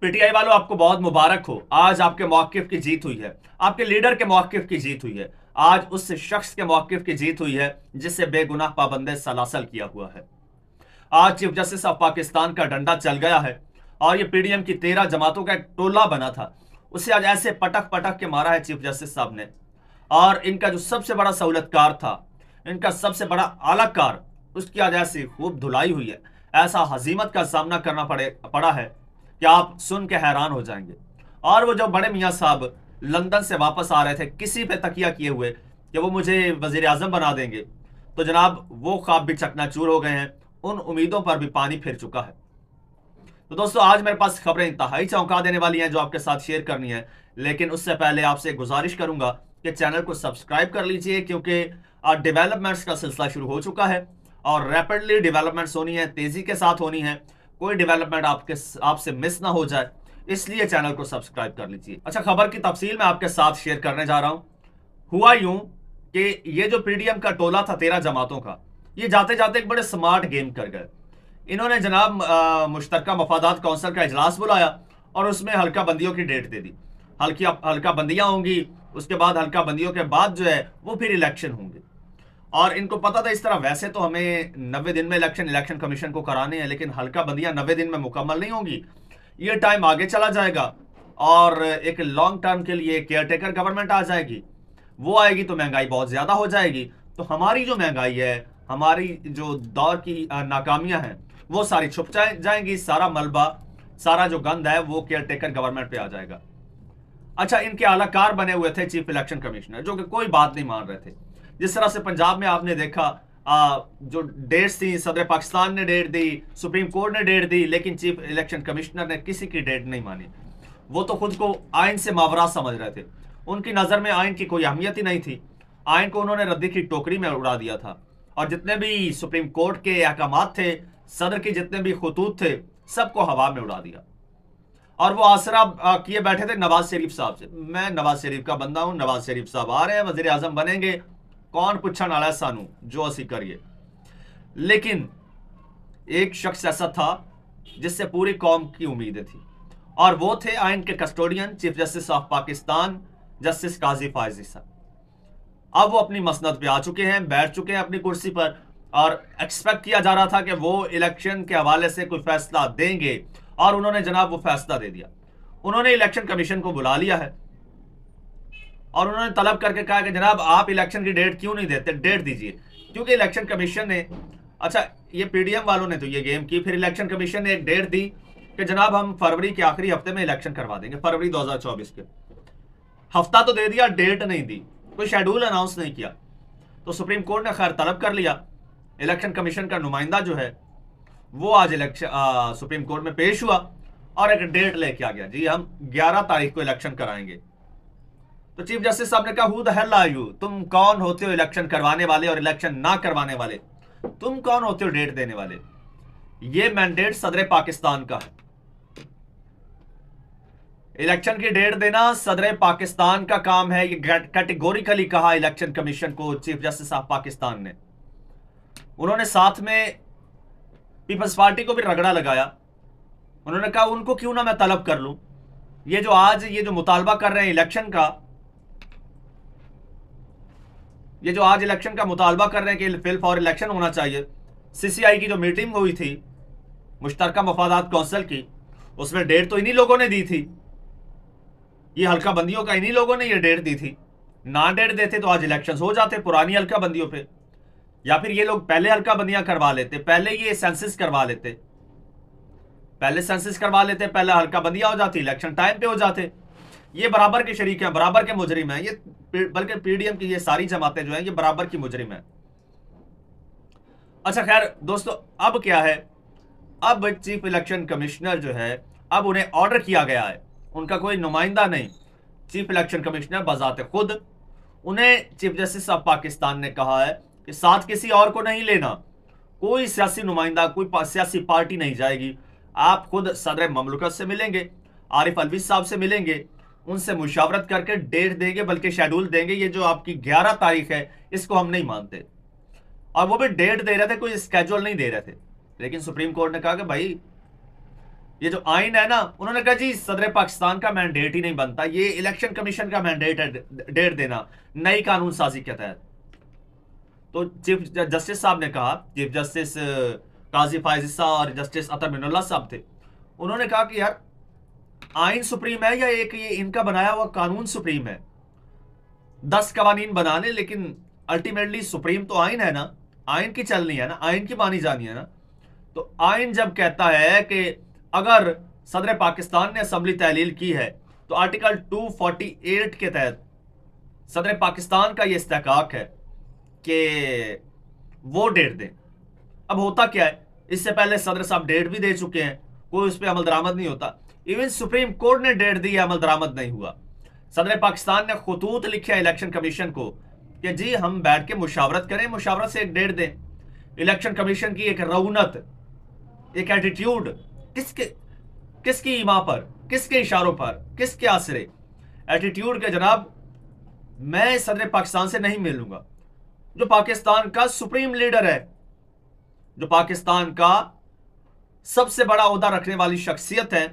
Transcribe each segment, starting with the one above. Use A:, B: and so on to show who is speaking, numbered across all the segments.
A: PTI वालों, आपको बहुत मुबारक हो। आज आपके मौकिफ की जीत हुई है, आपके लीडर के मौकिफ की जीत हुई है। आज उस शख्स के मौकिफ की जीत हुई है जिससे बेगुनाह पाबंद सलासल किया हुआ है। आज चीफ जस्टिस ऑफ पाकिस्तान का डंडा चल गया है और ये पीडीएम की 13 जमातों का एक टोला बना था, उसे आज ऐसे पटक पटक के मारा है चीफ जस्टिस साहब ने। और इनका जो सबसे बड़ा सहूलतकार था, इनका सबसे बड़ा आलाकार, उसकी आज ऐसी खूब धुलाई हुई है, ऐसा हजीमत का सामना करना पड़ा है कि आप सुन के हैरान हो जाएंगे। और वो जो बड़े मियाँ साहब लंदन से वापस आ रहे थे किसी पे तकिया किए हुए कि वो मुझे वजीर आजम बना देंगे, तो जनाब वो ख्वाब भी चकनाचूर हो गए हैं, उन उम्मीदों पर भी पानी फिर चुका है। तो दोस्तों, आज मेरे पास खबरें इंतहाई चौंका देने वाली हैं जो आपके साथ शेयर करनी है, लेकिन उससे पहले आपसे गुजारिश करूंगा कि चैनल को सब्सक्राइब कर लीजिए, क्योंकि डेवलपमेंट्स का सिलसिला शुरू हो चुका है और रैपिडली डेवलपमेंट्स होनी है, तेजी के साथ होनी है। कोई डेवलपमेंट आपसे मिस ना हो जाए, इसलिए चैनल को सब्सक्राइब कर लीजिए। अच्छा, खबर की तफसील मैं आपके साथ शेयर करने जा रहा हूं। हुआ यूं कि ये जो पीडीएम का टोला था 13 जमातों का, ये जाते जाते एक बड़े स्मार्ट गेम कर गए। इन्होंने जनाब मुश्तरका मफादात कौंसिल का इजलास बुलाया और उसमें हल्का बंदियों की डेट दे दी। हल्का बंदियां होंगी, उसके बाद हल्का बंदियों के बाद जो है वो फिर इलेक्शन होंगे। और इनको पता था इस तरह वैसे तो हमें 90 दिन में इलेक्शन कमीशन को कराने हैं, लेकिन हल्का बंदियां 90 दिन में मुकम्मल नहीं होंगी, ये टाइम आगे चला जाएगा और एक लॉन्ग टर्म के लिए केयरटेकर गवर्नमेंट आ जाएगी। वो आएगी तो महंगाई बहुत ज्यादा हो जाएगी, तो हमारी जो महंगाई है, हमारी जो दौर की नाकामियां हैं, वो सारी छुप जाएंगी। सारा मलबा, सारा जो गंद है वो केयरटेकर गवर्नमेंट पे आ जाएगा। अच्छा, इनके आलाकार बने हुए थे चीफ इलेक्शन कमिश्नर, जो कि कोई बात नहीं मान रहे थे। जिस तरह से पंजाब में आपने देखा जो डेट्स थी, सदर पाकिस्तान ने डेट दी, सुप्रीम कोर्ट ने डेट दी, लेकिन चीफ इलेक्शन कमिश्नर ने किसी की डेट नहीं मानी। वो तो खुद को आइन से मावरा समझ रहे थे, उनकी नजर में आइन की कोई अहमियत ही नहीं थी। आइन को उन्होंने रद्दी की टोकरी में उड़ा दिया था और जितने भी सुप्रीम कोर्ट के अहकामात थे, सदर के जितने भी खतूत थे, सबको हवा में उड़ा दिया। और वो आसरा किए बैठे थे नवाज शरीफ साहब से। मैं नवाज शरीफ का बंदा हूं, नवाज शरीफ साहब आ रहे हैं, वजीर आजम बनेंगे, कौन पुछन आला सानू, जो असी करिए। लेकिन एक शख्स ऐसा था जिससे पूरी कौम की उम्मीदें थी, और वो थे आइन के custodian chief justice of Pakistan justice Qazi Faez साहब। अब वो अपनी मसनद पे आ चुके हैं, बैठ चुके हैं अपनी कुर्सी पर, और एक्सपेक्ट किया जा रहा था कि वो इलेक्शन के हवाले से कोई फैसला देंगे, और उन्होंने जनाब वो फैसला दे दिया। उन्होंने इलेक्शन कमीशन को बुला लिया है और उन्होंने तलब करके कहा कि जनाब आप इलेक्शन की डेट क्यों नहीं देते, डेट दीजिए। क्योंकि इलेक्शन कमीशन ने, अच्छा ये पीडीएम वालों ने तो ये गेम की, फिर इलेक्शन कमीशन ने एक डेट दी कि जनाब हम फरवरी के आखिरी हफ्ते में इलेक्शन करवा देंगे, फरवरी 2024 के। हफ्ता तो दे दिया, डेट नहीं दी, कोई शेड्यूल अनाउंस नहीं किया। तो सुप्रीम कोर्ट ने खैर तलब कर लिया। इलेक्शन कमीशन का नुमाइंदा जो है वो आज सुप्रीम कोर्ट में पेश हुआ और एक डेट लेके आ गया, जी हम 11 तारीख को इलेक्शन कराएंगे। तो चीफ जस्टिस साहब ने कहा, who the hell are you, तुम कौन होते हो इलेक्शन करवाने वाले और इलेक्शन ना करवाने वाले, तुम कौन होते हो डेट देने वाले। ये मैंडेट सदर पाकिस्तान का है, इलेक्शन की डेट देना सदर पाकिस्तान का काम है। ये कैटेगोरिकली कहा इलेक्शन कमीशन को चीफ जस्टिस ऑफ पाकिस्तान ने। उन्होंने साथ में पीपल्स पार्टी को भी रगड़ा लगाया। उन्होंने कहा उनको क्यों ना मैं तलब कर लूं, ये जो आज ये जो मुतालबा कर रहे हैं इलेक्शन का, ये जो आज इलेक्शन का मुतालबा कर रहे हैं कि फिल फॉर इलेक्शन होना चाहिए। सीसीआई की जो मीटिंग हुई थी मुश्तरका मफादात कौंसिल की, उसमें डेट तो इन्हीं लोगों ने दी थी, ये हल्का बंदियों का इन्हीं लोगों ने ये डेट दी थी। ना डेट देते तो आज इलेक्शन हो जाते पुरानी हल्का बंदियों पे, या फिर ये लोग पहले हल्का बंदियां करवा लेते, पहले ये सेंसस करवा लेते, पहले सेंसस करवा लेते, पहले हल्का बंदियां हो जाती, इलेक्शन टाइम पे हो जाते। ये बराबर के शरीक हैं, बराबर के मुजरिम हैं ये, बल्कि पीडीएम की ये सारी जमातें जो हैं ये बराबर की मुजरिम हैं। अच्छा खैर दोस्तों, अब क्या है, अब चीफ इलेक्शन कमिश्नर जो है, अब उन्हें ऑर्डर किया गया है, उनका कोई नुमाइंदा नहीं, चीफ इलेक्शन कमिश्नर बजाते खुद, उन्हें चीफ जस्टिस ऑफ पाकिस्तान ने कहा है कि साथ किसी और को नहीं लेना, कोई सियासी नुमाइंदा, कोई सियासी पार्टी नहीं जाएगी। आप खुद सदर ममलकत से मिलेंगे, आरिफ अलवी साहब से मिलेंगे, उनसे मुशावरत करके डेट देंगे, बल्कि शेड्यूल देंगे। ये जो आपकी 11 तारीख है इसको हम नहीं मानते, और वो भी डेट दे रहे थे, कोई स्केड्यूल नहीं दे रहे थे। लेकिन सुप्रीम कोर्ट ने कहा कि भाई ये जो आइन है ना, उन्होंने कहा जी सदर पाकिस्तान का मैंडेट ही नहीं बनता, ये इलेक्शन कमीशन का मैंडेट है डेट देना नई कानून साजी के तहत। तो चीफ जस्टिस साहब ने कहा, चीफ जस्टिस काजी फायज ईसा और जस्टिस अतर मिनुल्लाह साहब थे, उन्होंने कहा कि यार आइन सुप्रीम है या एक ये इनका बनाया हुआ कानून सुप्रीम है? 10 कवानीन बनाने, लेकिन अल्टीमेटली सुप्रीम तो आइन है ना, आइन की चलनी है ना, आइन की मानी जानी है ना। तो आइन जब कहता है कि अगर सदर पाकिस्तान ने असम्बली तहलील की है तो आर्टिकल 248 के तहत सदर पाकिस्तान का यह इस्तेहकाक है कि वो डेट दें। अब होता क्या है, इससे पहले सदर साहब डेट भी दे चुके हैं, कोई उस पर अमल दरामद नहीं होता। इवन सुप्रीम कोर्ट ने डेट दी, अमल दरामद नहीं हुआ। सदर पाकिस्तान ने खुतूत लिखे इलेक्शन कमीशन को कि जी हम बैठ के मुशावरत करें, मुशावरत से एक डेट दें। इलेक्शन कमीशन की एक रौनत, एक एटीट्यूड, किसकी ईमा पर, किसके इशारों पर, किसके आसरे? एटीट्यूड के जनाब, मैं सदर पाकिस्तान से नहीं मिलूंगा, जो पाकिस्तान का सुप्रीम लीडर है, जो पाकिस्तान का सबसे बड़ा ओहदा रखने वाली शख्सियत है,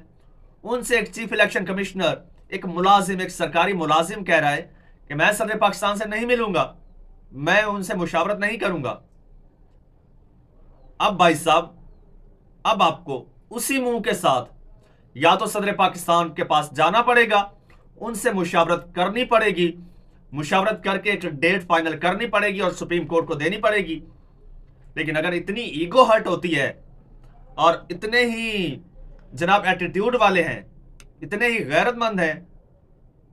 A: उनसे एक चीफ इलेक्शन कमिश्नर, एक मुलाजिम, एक सरकारी मुलाजिम कह रहा है कि मैं सदर पाकिस्तान से नहीं मिलूंगा, मैं उनसे मुशावरत नहीं करूंगा। अब भाई साहब, अब आपको उसी मुंह के साथ या तो सदर पाकिस्तान के पास जाना पड़ेगा, उनसे मुशावरत करनी पड़ेगी, मुशावरत करके एक डेट फाइनल करनी पड़ेगी और सुप्रीम कोर्ट को देनी पड़ेगी। लेकिन अगर इतनी ईगो हर्ट होती है और इतने ही जनाब एटीट्यूड वाले हैं, इतने ही गैरतमंद हैं,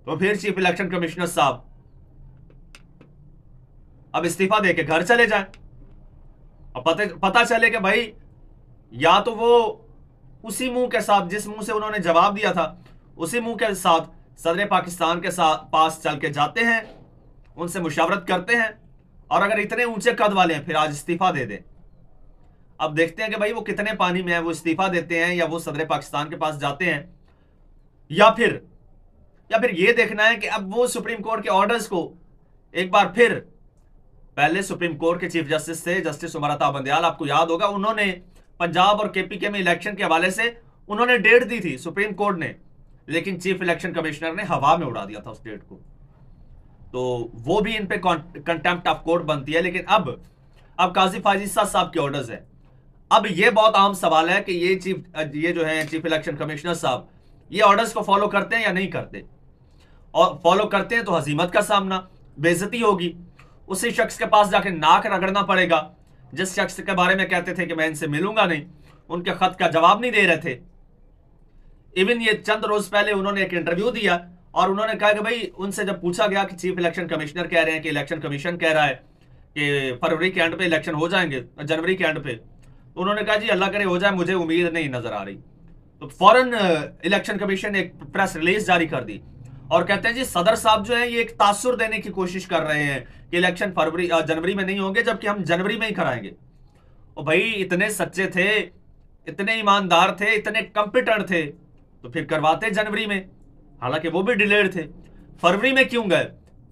A: तो फिर चीफ इलेक्शन कमिश्नर साहब अब इस्तीफा देके घर चले जाएं। अब पता चले कि भाई या तो वो उसी मुंह के साथ, जिस मुंह से उन्होंने जवाब दिया था, उसी मुंह के साथ सदर पाकिस्तान के साथ पास चल के जाते हैं, उनसे मुशावरत करते हैं, और अगर इतने ऊंचे कद वाले हैं फिर आज इस्तीफा दे दें। अब देखते हैं कि भाई वो कितने पानी में है, वो इस्तीफा देते हैं या वो सदर पाकिस्तान के पास जाते हैं, या फिर ये देखना है कि अब वो सुप्रीम कोर्ट के ऑर्डर्स को एक बार फिर, पहले सुप्रीम कोर्ट के चीफ जस्टिस थे जस्टिस उमर अता बंदयाल, आपको याद होगा, उन्होंने पंजाब और केपीके में इलेक्शन के हवाले से उन्होंने डेट दी थी सुप्रीम कोर्ट ने, लेकिन चीफ इलेक्शन कमिश्नर ने हवा में उड़ा दिया था उस डेट को। तो वो भी इन पे कंटेम्प्ट ऑफ कोर्ट बनती है। लेकिन अब काजी फायज ईसा साहब के ऑर्डर्स है। अब ये बहुत आम सवाल है कि ये जो है चीफ इलेक्शन कमिश्नर साहब, ये ऑर्डर्स को फॉलो करते हैं या नहीं करते, और फॉलो करते हैं तो हजीमत का सामना, बेइज्जती होगी, उसी शख्स के पास जाके नाक रगड़ना पड़ेगा जिस शख्स के बारे में कहते थे कि मैं इनसे मिलूंगा नहीं, उनके खत का जवाब नहीं दे रहे थे। इवन ये चंद रोज पहले उन्होंने एक इंटरव्यू दिया और उन्होंने कहा कि भाई, उनसे जब पूछा गया कि चीफ इलेक्शन कमिश्नर कह रहे हैं कि इलेक्शन कमीशन कह रहा है कि फरवरी के एंड पे इलेक्शन हो जाएंगे, जनवरी के एंड पे, तो उन्होंने कहा जी अल्लाह करे हो जाए, मुझे उम्मीद नहीं नजर आ रही। तो फौरन इलेक्शन कमीशन ने एक प्रेस रिलीज जारी कर दी और कहते हैं जी सदर साहब जो है ये एक तासुर देने की कोशिश कर रहे हैं कि इलेक्शन जनवरी में नहीं होंगे, जबकि हम जनवरी में ही कराएंगे। और भाई इतने सच्चे थे, इतने ईमानदार थे, इतने कंपिटेंट थे, तो फिर करवाते जनवरी में, हालांकि वो भी डिलेड थे। फरवरी में क्यों गए?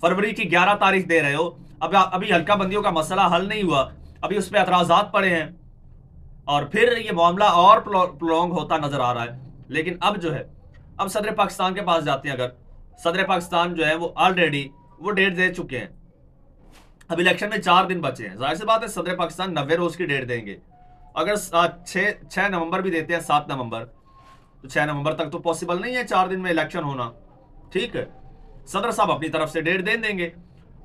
A: फरवरी की 11 तारीख दे रहे हो, अभी हल्का बंदियों का मसला हल नहीं हुआ, अभी उस पर एतराजात पड़े हैं और फिर ये मामला और प्रोलॉन्ग होता नजर आ रहा है। लेकिन अब जो है, अब सदर पाकिस्तान के पास जाते हैं, अगर सदर पाकिस्तान जो है वो ऑलरेडी वो डेट दे चुके हैं, अब इलेक्शन में 4 दिन बचे हैं, जाहिर सी बात है सदर पाकिस्तान 90 रोज की डेट देंगे। अगर 6 नवंबर भी देते हैं, 7 नवंबर, तो 6 नवंबर तक तो पॉसिबल नहीं है 4 दिन में इलेक्शन होना, ठीक है। सदर साहब अपनी तरफ से डेट दे देंगे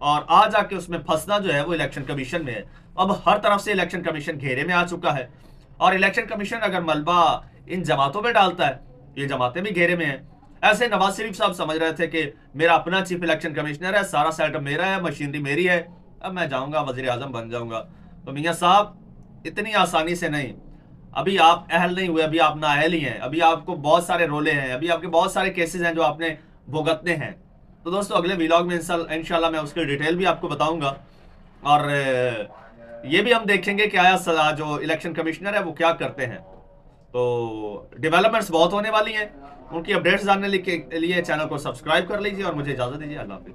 A: और आ जाके उसमें फंसना जो है वो इलेक्शन कमीशन में है। अब हर तरफ से इलेक्शन कमीशन घेरे में आ चुका है और इलेक्शन कमीशन अगर मलबा इन जमातों पे डालता है, ये जमातें भी घेरे में हैं। ऐसे नवाज शरीफ साहब समझ रहे थे कि मेरा अपना चीफ इलेक्शन कमिश्नर है, सारा सेटअप मेरा है, मशीनरी मेरी है, अब मैं जाऊंगा वजीर आजम बन जाऊंगा। तो मियां साहब इतनी आसानी से नहीं, अभी आप अहल नहीं हुए, अभी आप नाअहल ही हैं, अभी आपको बहुत सारे रोले हैं, अभी आपके बहुत सारे केसेस हैं जो आपने भुगतने हैं। तो दोस्तों अगले व्लॉग में इंशाल्लाह मैं उसकी डिटेल भी आपको बताऊंगा और ये भी हम देखेंगे कि आया जो इलेक्शन कमिश्नर है वो क्या करते हैं। तो डेवलपमेंट्स बहुत होने वाली हैं, उनकी अपडेट्स जानने के लिए चैनल को सब्सक्राइब कर लीजिए और मुझे इजाजत दीजिए। अल्लाह हाफिज़।